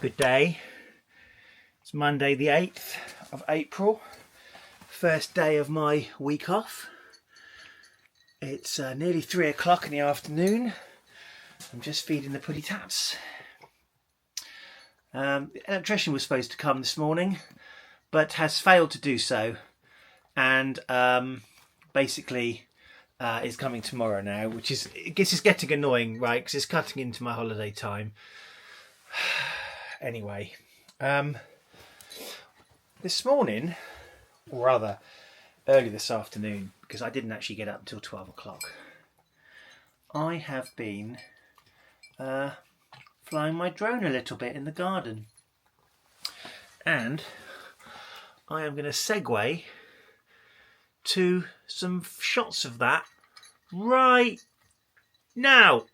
Good day. It's Monday the 8th of April, first day of my week off. It's nearly 3 o'clock in the afternoon. I'm just feeding the putty tats. The electrician was supposed to come this morning, but has failed to do so, and basically is coming tomorrow now, which is, I guess, it's getting annoying, right? Because it's cutting into my holiday time. Anyway, this morning, or rather early this afternoon, because I didn't actually get up until 12 o'clock, I have been flying my drone a little bit in the garden, and I am going to segue to some shots of that right now.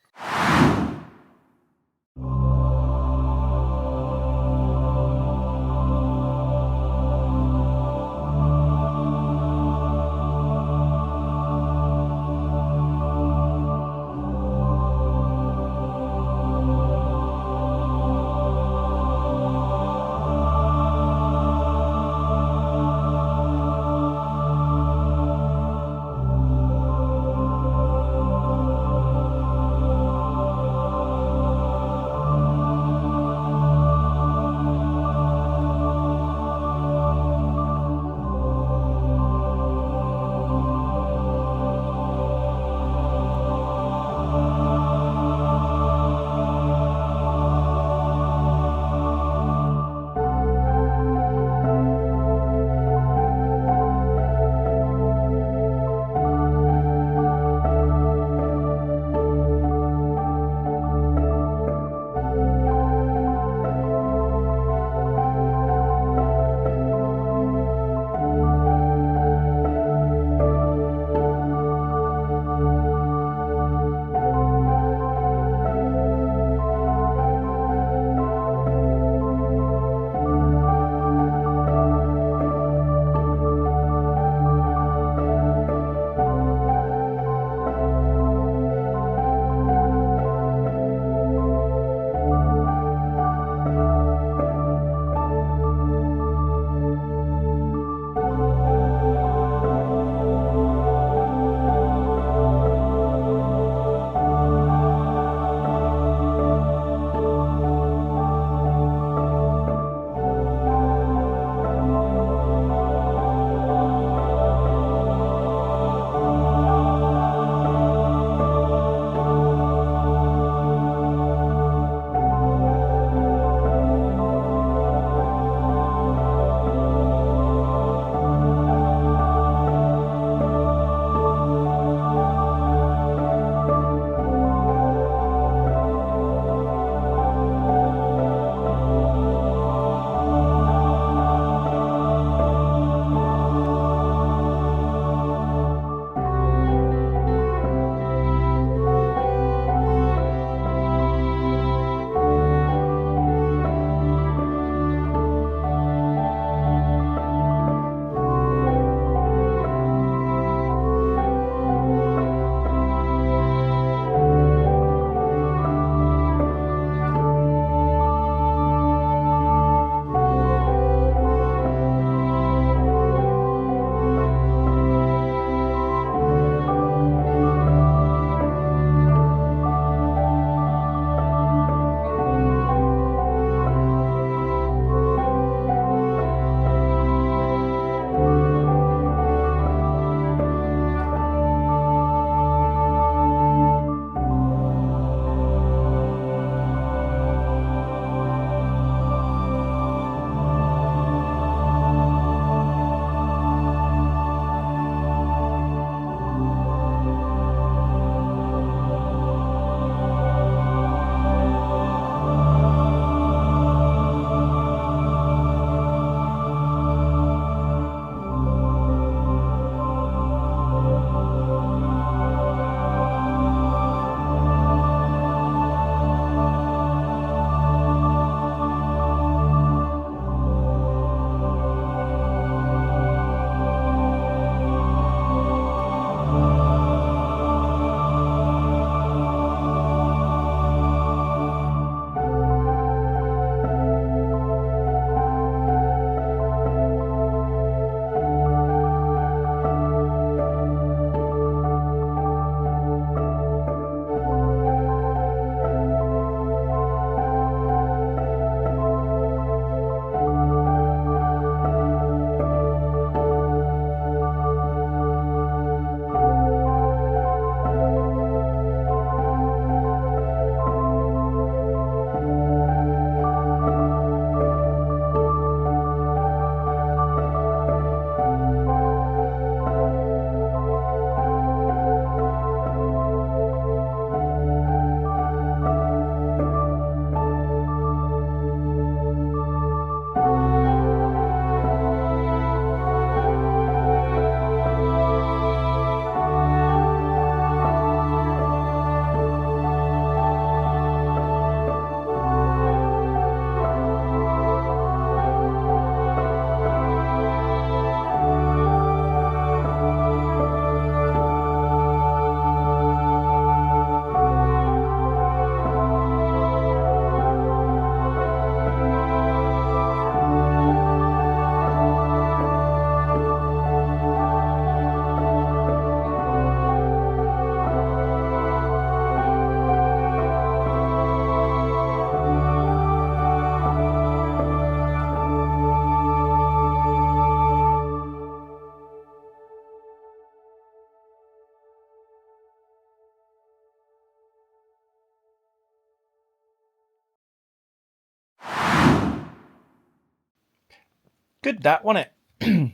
Good, that, wasn't it?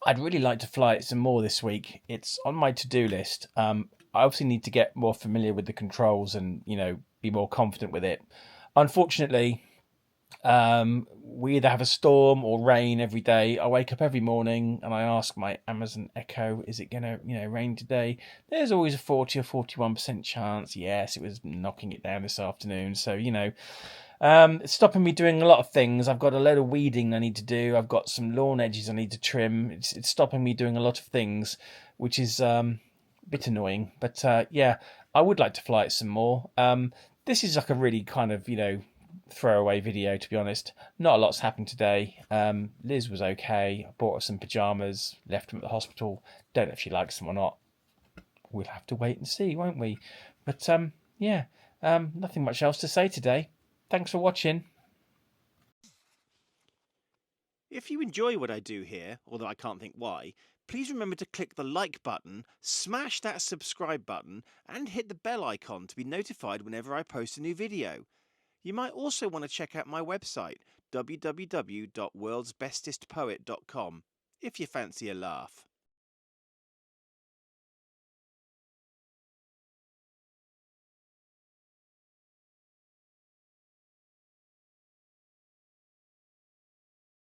I'd really like to fly it some more this week. It's on my to-do list. I obviously need to get more familiar with the controls and, be more confident with it. Unfortunately, we either have a storm or rain every day. I wake up every morning and I ask my Amazon Echo, is it going to, rain today? There's always a 40 or 41% chance. Yes, it was knocking it down this afternoon. So, it's stopping me doing a lot of things. I've got a load of weeding I need to do. I've got some lawn edges I need to trim. It's stopping me doing a lot of things, which is a bit annoying. But yeah, I would like to fly it some more. This is like a really kind of, throwaway video, to be honest. Not a lot's happened today. Liz was okay. I bought her some pajamas, left them at the hospital. Don't know if she likes them or not. We'll have to wait and see, won't we? But yeah, nothing much else to say today. Thanks for watching. If you enjoy what I do here, although I can't think why, please remember to click the like button, smash that subscribe button, and hit the bell icon to be notified whenever I post a new video. You might also want to check out my website, www.worldsbestestpoet.com, if you fancy a laugh.